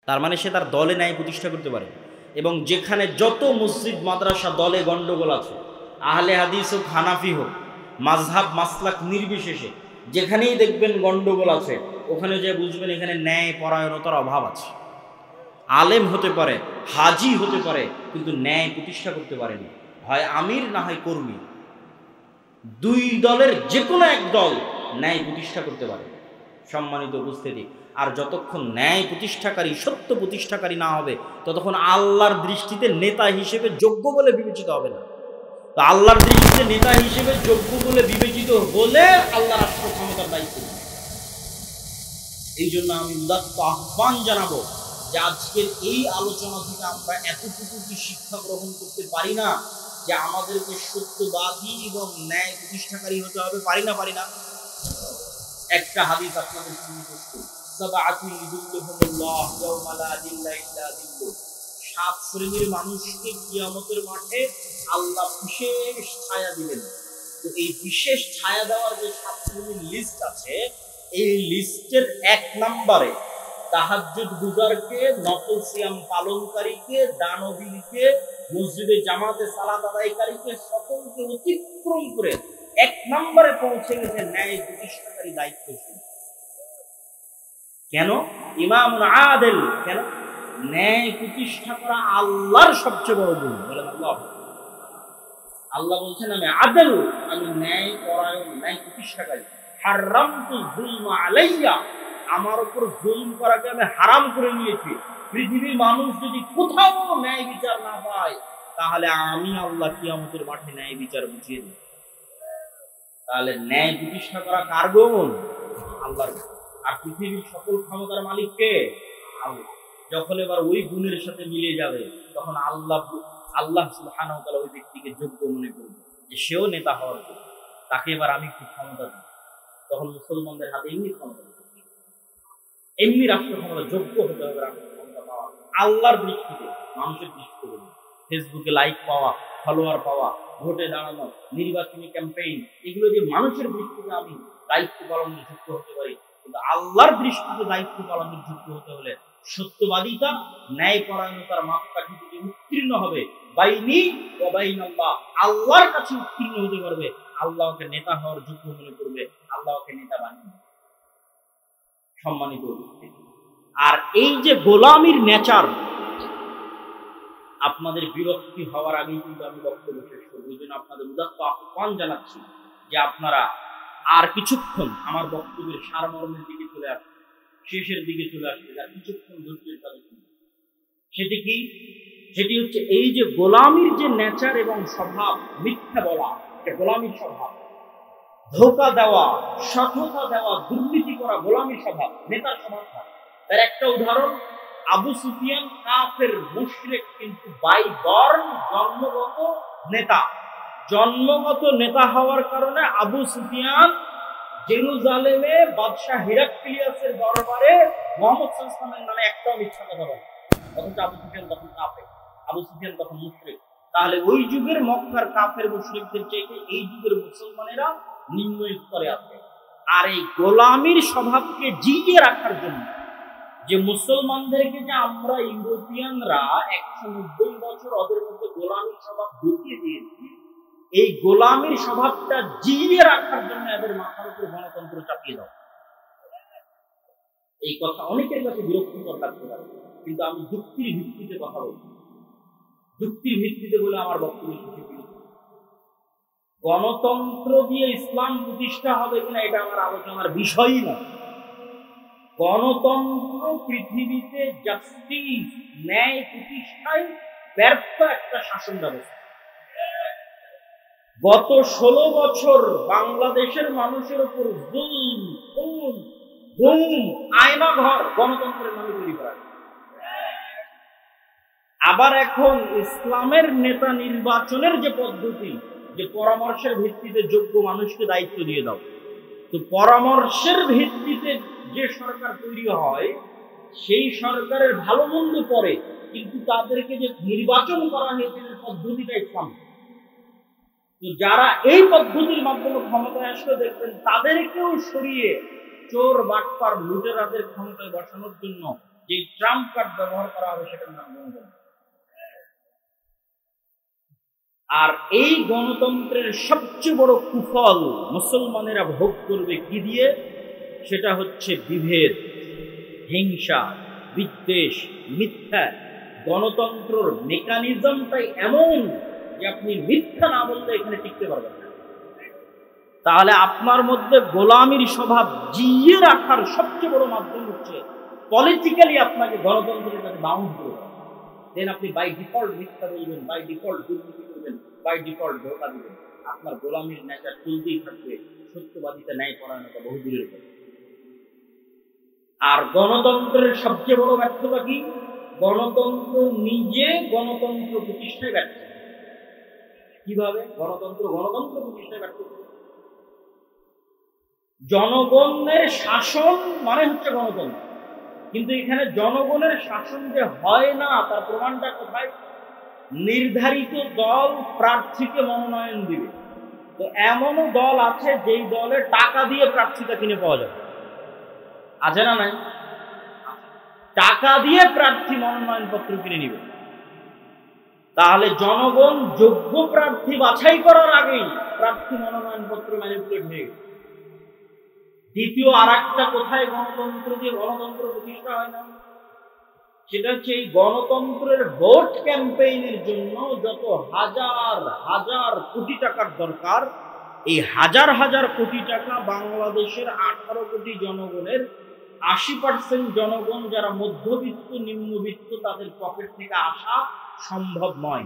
তার মানে সে তার দলে ন্যায় প্রতিষ্ঠা করতে পারে। এবং যেখানে যত মসজিদ মাদ্রাসা দলে গণ্ডগোল আছে, আহলে হাদিস হোক হানাফি হোক, মাযহাব মাসলাক নির্বিশেষে যেখানেই দেখবেন গণ্ডগোল আছে, ওখানে যে বুঝবেন এখানে ন্যায় পরায়ণতার অভাব আছে। আলেম হতে পারে, হাজি হতে পারে, কিন্তু ন্যায় প্রতিষ্ঠা করতে পারেনি। হয় আমির না হয় কর্মী, দুই দলের যে কোনো এক দল ন্যায় প্রতিষ্ঠা করতে পারে। সম্মানিত উপস্থিতি, আর যতক্ষণ ন্যায় প্রতিষ্ঠাকারী সত্য প্রতিষ্ঠাকারী না হবে, ততক্ষণ আল্লাহর দৃষ্টিতে নেতা হিসেবে যোগ্য বলে বিবেচিত হবে না। তো আল্লাহর দৃষ্টিতে নেতা হিসেবে যোগ্য বলে বিবেচিত হলে আল্লাহ রাষ্ট্র ক্ষমতার দায়িত্ব নেবে। এই জন্য আমি উদাত্ত আহ্বান জানাবো যে আজকের এই আলোচনা থেকে আমরা এতটুকু কি শিক্ষা গ্রহণ করতে পারি না যে আমাদেরকে সত্যবাদী এবং ন্যায় প্রতিষ্ঠাকারী হতে হবে? পারি না? একটা হাদিস আপনাদের সামনে পেশ করি। সাবআতুন ইযিল্লুহুমুল্লাহ ইয়াওমা লা যিল্লা ইল্লা যিল্লুহ। ৭ শ্রেণীর মানুষকে কিয়ামতের মাঠে আল্লাহ বিশেষ ছায়া দিবেন। তো এই বিশেষ ছায়া দেওয়ার যে ৭ শ্রেণীর লিস্ট আছে, এই লিস্টের ১ নম্বরে তাহাজ্জুদ গুজারকে, নফল সিয়াম পালনকারীকে, দানবীরকে, মসজিদে জামাতে সালাত আদায়কারীকে সকলকে অতিক্রম করে ১ নম্বরে পৌঁছে গেছে ন্যায় প্রতিষ্ঠাকারী দায়িত্বশীল। কেন? ইমামুন আদিল। কেন? ন্যায় প্রতিষ্ঠা করা আল্লাহর সবচেয়ে বড় গুণ। বলেন আল্লাহ। আল্লাহ বলছেন আমি আদিল, আমি ন্যায় পরায়ণ, ন্যায় প্রতিষ্ঠাকারী। হারামতু যুলমা আলাইয়া, আমার উপর জুলম করাকে আমি হারাম করে নিয়েছি। পৃথিবীর মানুষ যদি কোথাও ন্যায় বিচার না পায়, তাহলে আমি আল্লাহ কিয়ামতের মাঠে ন্যায় বিচার বুঝিয়ে দিই। তাহলে ন্যায় প্রতিষ্ঠা করা কার গুণ? আল্লাহর। আর পৃথিবীর সকল ক্ষমতার মালিক কে? আল্লাহ। যখন এবার ওই গুণের সাথে মিলে যাবে, তখন আল্লাহ সুবহানাহু ওয়া তাআলা ওই ব্যক্তিকে যোগ্য মনে করবে যে সেও নেতা হওয়ার যোগ্য, তাকে এবার আমি একটু ক্ষমতা দিই। তখন মুসলমানদের হাতে এমনি ক্ষমতা, এমনি রাষ্ট্র ক্ষমতা যোগ্য হতে হবে। রাষ্ট্র ক্ষমতা পাওয়া আল্লাহর দৃষ্টিতে, মানুষের দৃষ্টিতে ফেসবুকে লাইক পাওয়া, ফলোয়ার পাওয়া, ভোটে দাঁড়ানো, নির্বাচনী ক্যাম্পেইন, এগুলো দিয়ে মানুষের দৃষ্টিতে আমি দায়িত্ব পালনের যোগ্য হতে পারি। কিন্তু আল্লাহর দৃষ্টিতে দায়িত্ব পালনের যোগ্য হতে হলে সত্যবাদিতা, ন্যায় পরায়ণতার মাপকাঠি থেকে উত্তীর্ণ হবে, বাইনি ওয়া বাইনাল্লাহ, আল্লাহর কাছে উত্তীর্ণ হতে পারবে। আল্লাহকে নেতা হওয়ার যোগ্য মনে করবে, আল্লাহকে নেতা বানিয়ে। সম্মানিত উপস্থিতি, আর এই যে গোলামির নেচার, আপনাদের বিরক্তি হওয়ার আগেই কিন্তু আমি বক্তব্য শেষ করবো। এই জন্য আপনাদের উদাত্ত আহ্বান জানাচ্ছি যে আপনারা আর কিছুক্ষণ আমার বক্তব্যের সারমর্মের দিকে চলে আসবে, শেষের দিকে চলে আসবে, আর কিছুক্ষণ ধৈর্যের সাথে শুনবে। সেটি কি? সেটি হচ্ছে এই যে গোলামির যে নেচার এবং স্বভাব, মিথ্যা বলা, এটা গোলামির স্বভাব। ধোঁকা দেওয়া, সততা দেওয়া, দুর্নীতি করা গোলামির স্বভাব, নেতার স্বভাব না। তার একটা উদাহরণ, আবু সুফিয়ান কাফের মুশরিক, কিন্তু বাই বর্ন জন্মগত নেতা। জন্মগত নেতা হওয়ার কারণে আবু সুফিয়ান জেরুজালেমে বাদশাহ হিরাক্লিয়াসের দরবারে মুহাম্মদ সাল্লাল্লাহু আলাইহি ওয়াসাল্লামের নামে একটাও মিথ্যা কথা বলে। অথচ আবু সুফিয়ান তখন কাফের, আবু সুফিয়ান তখন মুশরিক। তাহলে ওই যুগের মক্কার কাফের মুশরিকদের চাইতে এই যুগের মুসলমানেরা নিম্ন স্তরে আছে। আর এই গোলামির স্বভাবকে জিইয়ে রাখার জন্য যে মুসলমানদেরকে যে আমরা ইউরোপিয়ানরা 190 বছর ওদের মধ্যে গোলামির স্বভাব ঢুকিয়ে দিয়েছি, এই গোলামির স্বভাবটা জিইয়ে রাখার জন্য এদের মাথার উপর গণতন্ত্র চাপিয়ে দাও। এই কথা অনেকের কাছে বিরক্তিকর লাগতে পারে, কিন্তু আমি যুক্তির ভিত্তিতে কথা বলছি। যুক্তির ভিত্তিতে বলে আমার বক্তব্য শেষ করি। গণতন্ত্র দিয়ে ইসলাম প্রতিষ্ঠা হবে কিনা এটা আমার আলোচনার বিষয়ই না। গণতন্ত্র পৃথিবীতে জাস্টিস, ন্যায় প্রতিষ্ঠায় ব্যর্থ একটা শাসন ব্যবস্থা। গত 16 বছর বাংলাদেশের মানুষের উপর জুলম, খুন, গুম, আয়নাঘর গণতন্ত্রের নামে তৈরি করা। আবার এখন ইসলামের নেতা নির্বাচনের যে পদ্ধতি, যে পরামর্শের ভিত্তিতে যোগ্য মানুষকে দায়িত্ব দিয়ে দাও, তো পরামর্শের ভিত্তিতে যে সরকার তৈরি হয়, সেই সরকারের ভালো মন্দ পরে, কিন্তু তাদেরকে যে নির্বাচন করা হয়েছে পদ্ধতিটা ইসলাম। তো যারা এই পদ্ধতির মাধ্যমে ক্ষমতায় আসলে দেখবেন তাদেরকেও সরিয়ে চোর, বাটপার, লুটেরাদের ক্ষমতায় বসানোর জন্য যে ট্রাম্প কার্ড ব্যবহার করা হবে সেটার নাম গণতন্ত্র। আর এই গণতন্ত্রের সবচেয়ে বড় কুফল মুসলমানেরা ভোগ করবে কি দিয়ে? সেটা হচ্ছে বিভেদ, হিংসা, বিদ্বেষ, মিথ্যা। গণতন্ত্রের মেকানিজমটাই এমন যে আপনি মিথ্যা না বললে এখানে টিকতে পারবেন না। তাহলে আপনার মধ্যে গোলামির স্বভাব জিইয়ে রাখার সবচেয়ে বড় মাধ্যম হচ্ছে পলিটিক্যালি আপনাকে গণতন্ত্রের কাছে বাউন্ড করবে। দেন আপনি বাই ডিফল্ট মিথ্যা বলবেন, বাই ডিফল্ট দুর্নীতি করবেন, বাই ডিফল্ট ধোঁকা দিবেন। আপনার গোলামির নেচার চলতেই থাকবে, সত্যবাদিতা ন্যায় পরায়ণতা বহুদূরের কথা। আর গণতন্ত্রের সবচেয়ে বড় ব্যর্থতা কি? গণতন্ত্র নিজে গণতন্ত্র প্রতিষ্ঠায় ব্যর্থ। কিভাবে গণতন্ত্র প্রতিষ্ঠায় ব্যর্থ? জনগণের শাসন মানে হচ্ছে গণতন্ত্র, কিন্তু এখানে জনগণের শাসন যে হয় না তার প্রমাণটা কোথায়? নির্ধারিত দল প্রার্থীকে মনোনয়ন দিবে। তো এমনও দল আছে যেই দলে টাকা দিয়ে প্রার্থীটা কিনে পাওয়া যাবে, আছে না নাই? টাকা দিয়ে প্রার্থী মনোনয়ন পত্র কিনে নিবে। তাহলে জনগণ যোগ্য প্রার্থী বাছাই করার আগেই প্রার্থী মনোনয়ন পত্র ম্যানিপুলেট হয়ে গেছে। দ্বিতীয় আর একটা কোথায় গণতন্ত্র দিয়ে গণতন্ত্র প্রতিষ্ঠা হয় না, সেটা হচ্ছে এই গণতন্ত্রের ভোট ক্যাম্পেইনের জন্য যত হাজার হাজার কোটি টাকার দরকার, এই হাজার হাজার কোটি টাকা বাংলাদেশের 18 কোটি জনগণের 80% জনগণ যারা মধ্যবিত্ত নিম্নবিত্ত তাদের পকেট থেকে আসা সম্ভব নয়।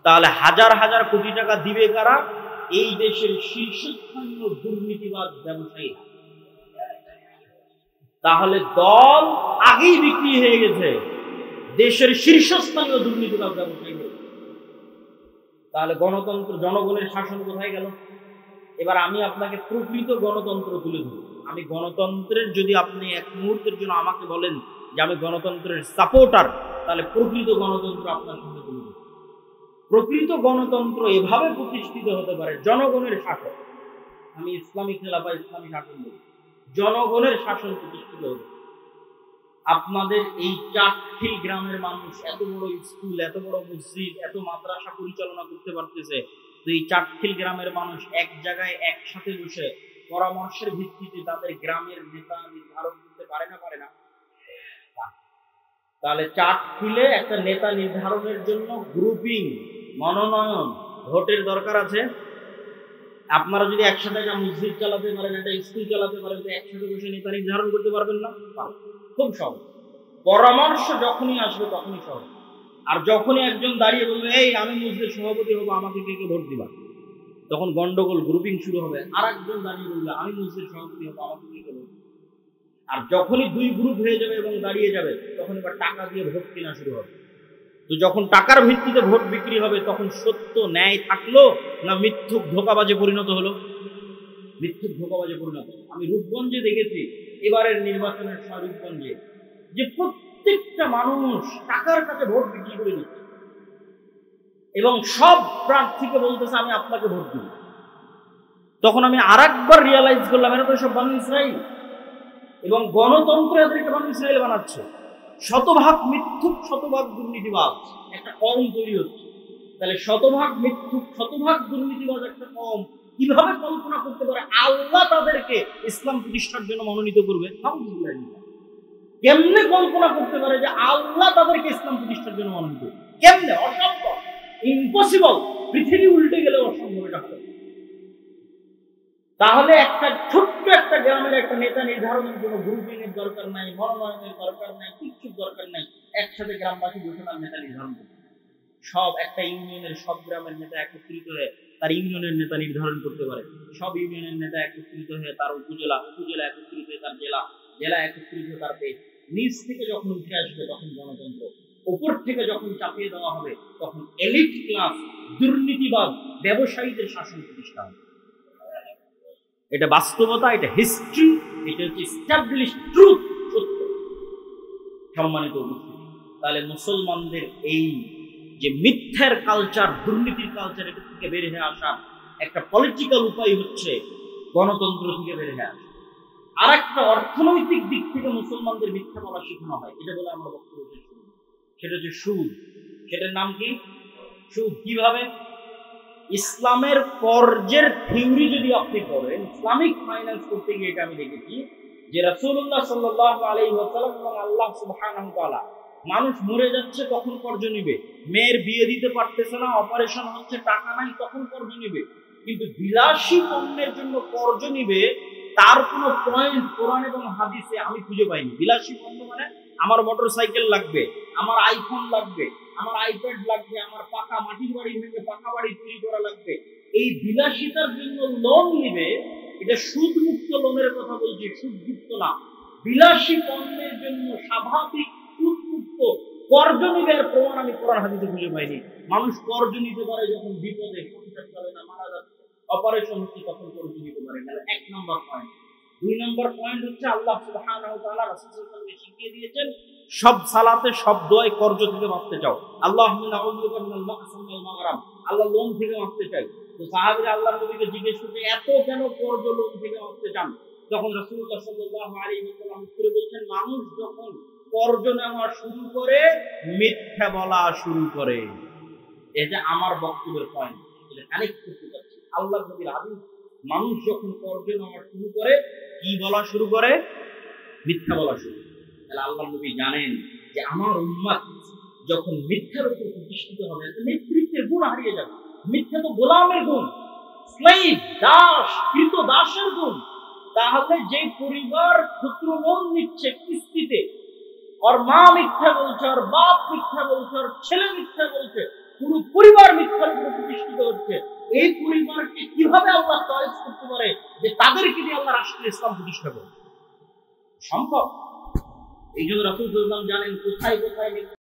তাহলে হাজার হাজার কোটি টাকা দিবে কারা? এই দেশের শীর্ষস্থানীয় দুর্নীতিবাদ ব্যবসায়ী। তাহলে দল আগেই বিক্রি হয়ে গেছে দেশের শীর্ষস্থানীয় দুর্নীতিবাদ ব্যবসায়ী। তাহলে গণতন্ত্র, জনগণের শাসন কোথায় গেল? এবার আমি আপনাকে প্রকৃত গণতন্ত্র তুলে ধরি। আমি গণতন্ত্রের, যদি আপনি এক মুহূর্তের জন্য আমাকে বলেন যে আমি গণতন্ত্রের সাপোর্টার, তাহলে প্রকৃত গণতন্ত্র আপনার সামনে তুলে ধরি। প্রকৃত গণতন্ত্র এভাবে প্রতিষ্ঠিত হতে পারে, জনগণের শাসন। আমি ইসলামী খেলাফা, ইসলামী শাসন বলি, জনগণের শাসন প্রতিষ্ঠিত হতে। আপনাদের এই চাটখিল গ্রামের মানুষ এত বড় স্কুল, এত বড় মসজিদ, এত মাদ্রাসা পরিচালনা করতে পারতেছে। তো এই চাটখিল গ্রামের মানুষ এক জায়গায় একসাথে বসে পরামর্শের ভিত্তিতে তাদের গ্রামের নেতা নির্ধারণ করতে পারে না? পারে না? তাহলে চাটখিলে একটা নেতা নির্ধারণের জন্য গ্রুপিং, মনোনয়ন, ভোটের দরকার আছে। আপনারা যদি একসাথে একটা মসজিদ চালাতে পারেন, একটা স্কুল চালাতে পারেন, তো একসাথে বসে নেতা নির্ধারণ করতে পারবেন না? খুব সহজ। পরামর্শ যখনই আসবে তখনই সহজ। আর যখনই একজন দাঁড়িয়ে বলবে এই আমি মসজিদের সভাপতি হবো, আমাকে কে কে ভোট দিবা, তখন গন্ডগোল, গ্রুপিং শুরু হবে। আর একজন দাঁড়িয়ে বলবে আমি মসজিদের সভাপতি হবো, আমাকে কে কে ভোট। আর যখনই দুই গ্রুপ হয়ে যাবে এবং দাঁড়িয়ে যাবে, তখন এবার টাকা দিয়ে ভোট কেনা শুরু হবে। তো যখন টাকার ভিত্তিতে ভোট বিক্রি হবে, তখন সত্য ন্যায় থাকলো না মিথ্যুক ধোঁকাবাজে পরিণত হলো? মিথ্যুক ধোঁকাবাজে পরিণত। আমি রূপগঞ্জে দেখেছি এবারের নির্বাচনের সময়, রূপগঞ্জে যে প্রত্যেকটা মানুষ টাকার কাছে ভোট বিক্রি করে দিচ্ছে এবং সব প্রার্থীকে বলতেছে আমি আপনাকে ভোট দিব। তখন আমি আর একবার রিয়ালাইজ করলাম এরা তো সব বানু ইসরাইল, এবং গণতন্ত্র এদেরকে বানু ইসরাইল বানাচ্ছে। শতভাগ মিথ্যুক, শতভাগ দুর্নীতিবাজ একটা কম তৈরি হচ্ছে। তাহলে শতভাগ মিথ্যুক, শতভাগ দুর্নীতিবাজ একটা কম কিভাবে কল্পনা করতে পারে আল্লাহ তাদেরকে ইসলাম প্রতিষ্ঠার জন্য মনোনীত করবে? কেমনে কল্পনা করতে পারে যে আল্লাহ তাদেরকে ইসলাম প্রতিষ্ঠার জন্য মনোনীত করবে? কেমনে? অসম্ভব, ইম্পসিবল। পৃথিবী উল্টে গেলে অসম্ভব এটা হবে। তাহলে একটা ছোট্ট একটা গ্রামের একটা নেতা নির্ধারণের জন্য গ্রুপিং এর দরকার নাই, মনোনয়নের দরকার নাই, কিচ্ছুর দরকার নাই। একসাথে গ্রামবাসী বসে তার নেতা নির্ধারণ করবে। সব একটা ইউনিয়নের সব গ্রামের নেতা একত্রিত হয়ে তার ইউনিয়নের নেতা নির্ধারণ করতে পারে। সব ইউনিয়নের নেতা একত্রিত হয়ে তার উপজেলা, উপজেলা একত্রিত হয়ে তার জেলা, জেলা একত্রিত হয়ে তার দেশ। নিচ থেকে যখন উঠে আসবে তখন গণতন্ত্র, উপর থেকে যখন চাপিয়ে দেওয়া হবে তখন এলিট ক্লাস, দুর্নীতিবাদ, ব্যবসায়ীদের শাসন প্রতিষ্ঠা হবে। এটা বাস্তবতা, এটা হিস্ট্রি, এটা হচ্ছে এস্টাবলিশ ট্রুথ, সত্য। সম্মানিত উপস্থিতি, তাহলে মুসলমানদের এই যে মিথ্যার কালচার, দুর্নীতির কালচার, এটা থেকে বের হয়ে আসা একটা পলিটিক্যাল উপায় হচ্ছে গণতন্ত্র থেকে বের হয়ে আসা। আর একটা অর্থনৈতিক দিক থেকে মুসলমানদের মিথ্যা বলা শেখানো হয়, এটা বলে আমরা বক্তব্য শেষ করি। সেটা হচ্ছে সুদ। সেটার নাম কি? সুদ। কিভাবে? ইসলামের কর্জের থিওরি যদি আপনি পড়েন, ইসলামিক ফাইন্যান্স করতে গিয়ে এটা আমি দেখেছি যে রাসূলুল্লাহ সাল্লাল্লাহু আলাইহি ওয়াসাল্লাম এবং আল্লাহ সুবহানাহু ওয়া তাআলা, মানুষ মরে যাচ্ছে তখন কর্জ নিবে, মেয়ের বিয়ে দিতে পারতেছে না, অপারেশন হচ্ছে, টাকা নাই, তখন কর্জ নিবে। কিন্তু বিলাসী পণ্যের জন্য কর্জ নিবে তার কোনো পয়েন্ট কোরআন এবং হাদিসে আমি খুঁজে পাইনি। বিলাসী পণ্য মানে আমার মোটরসাইকেল লাগবে, আমার আইফোন লাগবে, আমার আইপ্যাড লাগবে, আমার পাকা মাটির বাড়ি ভেঙে পাকা বাড়ি তৈরি করা লাগবে, এই বিলাসিতার জন্য লোন নিবে, এটা সুদ মুক্ত লোনের কথা বলছি, সুদযুক্ত না। বিলাসী পণ্যের জন্য স্বাভাবিক সুদ মুক্ত কর্জ নিবে এর প্রমাণ আমি কোরআন হাদিসে খুঁজে পাইনি। মানুষ কর্জ নিতে পারে যখন বিপদে, সংসার চলে না, মারা যাচ্ছে, অপারেশন হচ্ছে, তখন কর্জ নিতে পারে। গেল এক নম্বর পয়েন্ট। দুই নম্বর পয়েন্ট হচ্ছে আল্লাহ সুবহানাহু ওয়া তাআলা রাসূল সাল্লাল্লাহু আলাইহি ওয়াসাল্লামকে শিখিয়ে দিয়েছেন সব সালাতে সব দোয়ায় কর্জ থেকে বাঁচতে চাও। আল্লাহুম্মা নাউযুবিকা মিনাল মাকসাম ওয়াল মাগরাম, আল্লাহ লোন থেকে বাঁচতে চাই। তো সাহাবীরা আল্লাহর নবীকে জিজ্ঞেস করতে, এত কেন কর্জ লোন থেকে বাঁচতে চান? তখন রাসূলুল্লাহ সাল্লাল্লাহু আলাইহি ওয়াসাল্লাম উত্তরে বলছেন, মানুষ যখন কর্জ নেওয়া শুরু করে মিথ্যা বলা শুরু করে। এটা আমার বক্তব্যের পয়েন্ট, এটা কানেক্ট করতে চাচ্ছি। আল্লাহর নবীর হাদিস, মানুষ যখন কর্জ নেওয়া শুরু করে কি বলা শুরু করে? মিথ্যা বলা শুরু করে। তাহলে আল্লাহর নবী জানেন যে আমার উম্মত যখন মিথ্যার উপর প্রতিষ্ঠিত হবে, নেতৃত্বের গুণ হারিয়ে যাবে। মিথ্যা তো গোলামের গুণ, স্লেভ, দাস, কৃত দাসের গুণ। তাহলে যে পরিবার ক্ষুদ্র লোন নিচ্ছে কিস্তিতে, ওর মা মিথ্যা বলছে, ওর বাপ মিথ্যা বলছে, ওর ছেলে মিথ্যা বলছে, পুরো পরিবার মিথ্যার উপর প্রতিষ্ঠিত হচ্ছে, এই পরিবারকে কিভাবে আল্লাহ চয়েস করতে পারে যে তাদেরকে দিয়ে আল্লাহ রাষ্ট্রীয় ইসলাম প্রতিষ্ঠা করবে? সম্ভব। এই জন্য রাসূল সাল্লাল্লাহু আলাইহি ওয়াসাল্লাম জানেন কোথায় কোথায়